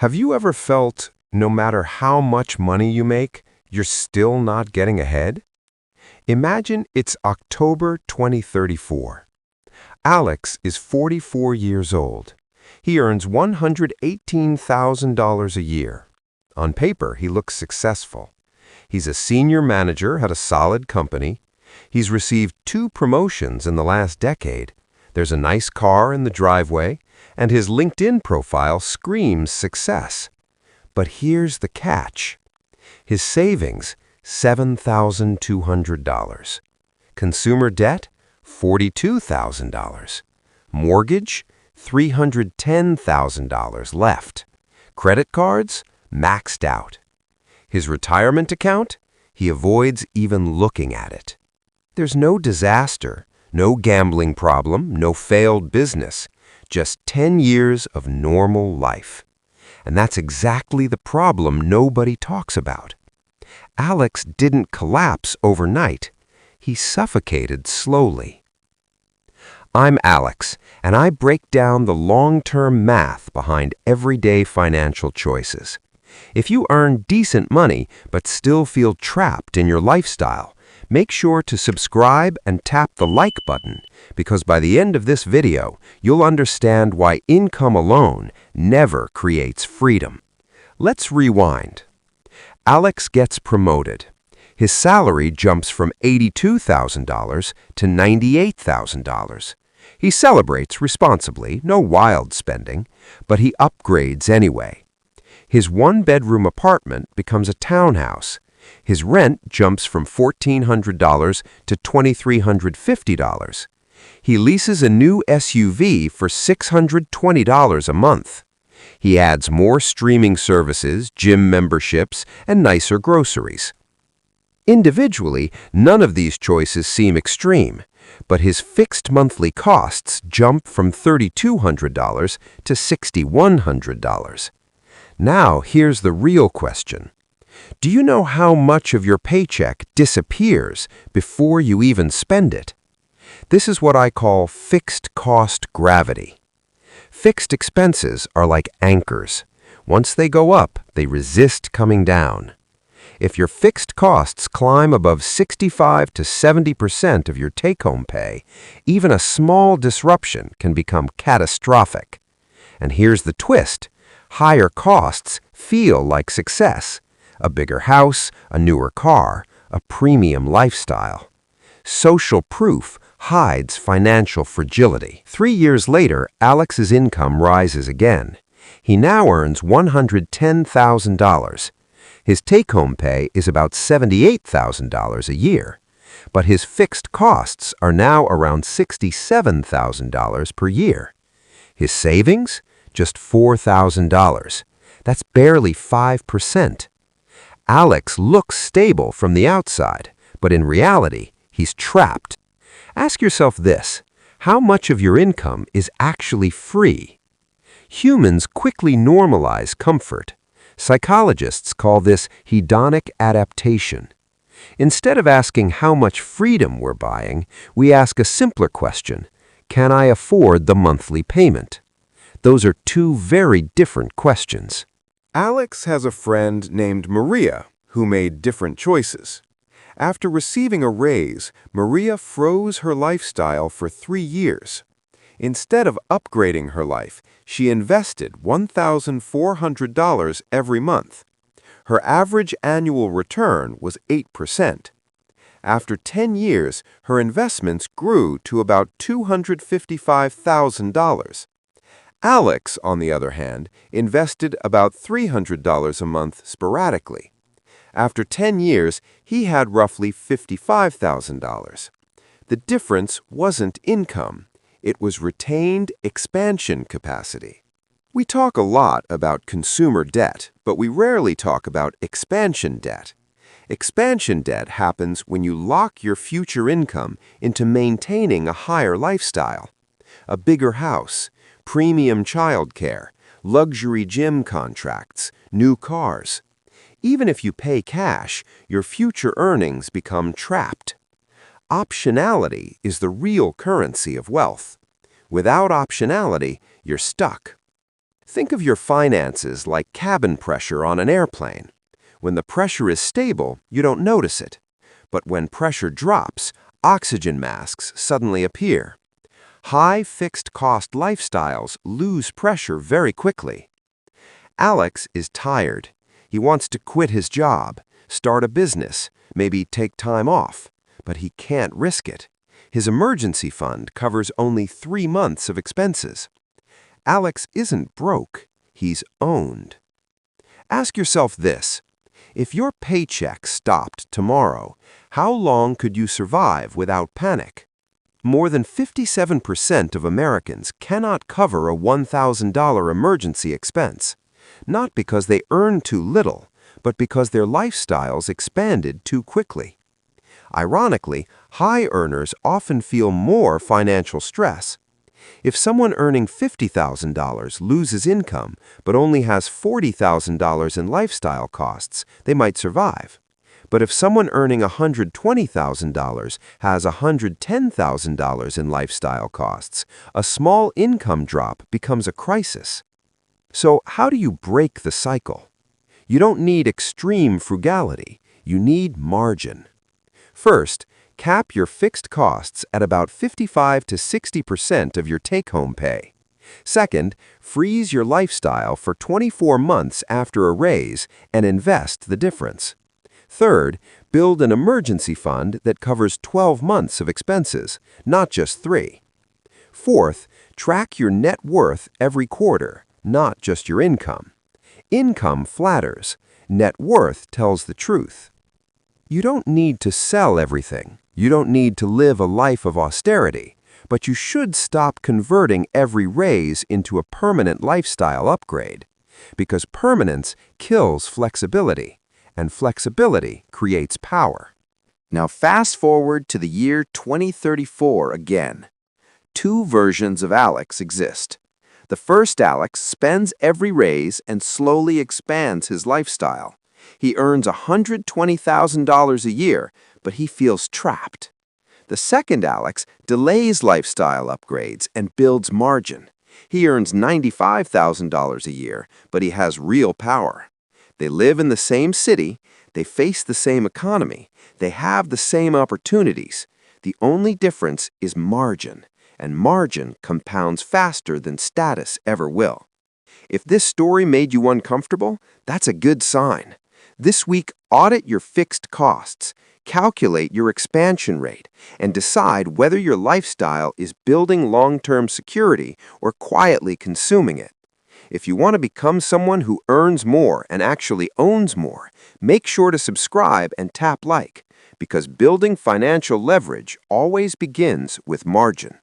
Have you ever felt no matter how much money you make, you're still not getting ahead? Imagine it's October 2034. Alex is 44 years old. He earns $118,000 a year. On paper, he looks successful. He's a senior manager at a solid company. He's received 2 promotions in the last decade. There's a nice car in the driveway, and his LinkedIn profile screams success. But here's the catch. His savings, $7,200. Consumer debt, $42,000. Mortgage, $310,000 left. Credit cards, maxed out. His retirement account, he avoids even looking at it. There's no disaster, no gambling problem, no failed business, just 10 years of normal life. And that's exactly the problem nobody talks about. Alex didn't collapse overnight. He suffocated slowly. I'm Alex, and I break down the long-term math behind everyday financial choices. If you earn decent money but still feel trapped in your lifestyle, make sure to subscribe and tap the like button, because by the end of this video, you'll understand why income alone never creates freedom. Let's rewind. Alex gets promoted. His salary jumps from $82,000 to $98,000. He celebrates responsibly, no wild spending, but he upgrades anyway. His 1-bedroom apartment becomes a townhouse. His rent jumps from $1,400 to $2,350. He leases a new SUV for $620 a month. He adds more streaming services, gym memberships, and nicer groceries. Individually, none of these choices seem extreme, but his fixed monthly costs jump from $3,200 to $6,100. Now, here's the real question. Do you know how much of your paycheck disappears before you even spend it? This is what I call fixed cost gravity. Fixed expenses are like anchors. Once they go up, they resist coming down. If your fixed costs climb above 65 to 70% of your take-home pay, even a small disruption can become catastrophic. And here's the twist. Higher costs feel like success. A bigger house, a newer car, a premium lifestyle. Social proof hides financial fragility. 3 years later, Alex's income rises again. He now earns $110,000. His take-home pay is about $78,000 a year, but his fixed costs are now around $67,000 per year. His savings? Just $4,000. That's barely 5%. Alex looks stable from the outside, but in reality, he's trapped. Ask yourself this: how much of your income is actually free? Humans quickly normalize comfort. Psychologists call this hedonic adaptation. Instead of asking how much freedom we're buying, we ask a simpler question: can I afford the monthly payment? Those are 2 very different questions. Alex has a friend named Maria who made different choices. After receiving a raise, Maria froze her lifestyle for 3 years. Instead of upgrading her life, she invested $1,400 every month. Her average annual return was 8%. After 10 years, her investments grew to about $255,000. Alex, on the other hand, invested about $300 a month sporadically. After 10 years, he had roughly $55,000. The difference wasn't income. It was retained expansion capacity. We talk a lot about consumer debt, but we rarely talk about expansion debt. Expansion debt happens when you lock your future income into maintaining a higher lifestyle. A bigger house, premium childcare, luxury gym contracts, new cars. Even if you pay cash, your future earnings become trapped. Optionality is the real currency of wealth. Without optionality, you're stuck. Think of your finances like cabin pressure on an airplane. When the pressure is stable, you don't notice it. But when pressure drops, oxygen masks suddenly appear. High fixed-cost lifestyles lose pressure very quickly. Alex is tired. He wants to quit his job, start a business, maybe take time off, but he can't risk it. His emergency fund covers only 3 months of expenses. Alex isn't broke, he's owned. Ask yourself this: if your paycheck stopped tomorrow, how long could you survive without panic? More than 57% of Americans cannot cover a $1,000 emergency expense, not because they earn too little, but because their lifestyles expanded too quickly. Ironically, high earners often feel more financial stress. If someone earning $50,000 loses income but only has $40,000 in lifestyle costs, they might survive. But if someone earning $120,000 has $110,000 in lifestyle costs, a small income drop becomes a crisis. So how do you break the cycle? You don't need extreme frugality. You need margin. First, cap your fixed costs at about 55 to 60% of your take-home pay. Second, freeze your lifestyle for 24 months after a raise and invest the difference. Third, build an emergency fund that covers 12 months of expenses, not just 3. Fourth, track your net worth every quarter, not just your income. Income flatters. Net worth tells the truth. You don't need to sell everything. You don't need to live a life of austerity, but you should stop converting every raise into a permanent lifestyle upgrade, because permanence kills flexibility, and flexibility creates power. Now fast forward to the year 2034 again. 2 versions of Alex exist. The first Alex spends every raise and slowly expands his lifestyle. He earns $120,000 a year, but he feels trapped. The second Alex delays lifestyle upgrades and builds margin. He earns $95,000 a year, but he has real power. They live in the same city, they face the same economy, they have the same opportunities. The only difference is margin, and margin compounds faster than status ever will. If this story made you uncomfortable, that's a good sign. This week, audit your fixed costs, calculate your expansion rate, and decide whether your lifestyle is building long-term security or quietly consuming it. If you want to become someone who earns more and actually owns more, make sure to subscribe and tap like, because building financial leverage always begins with margin.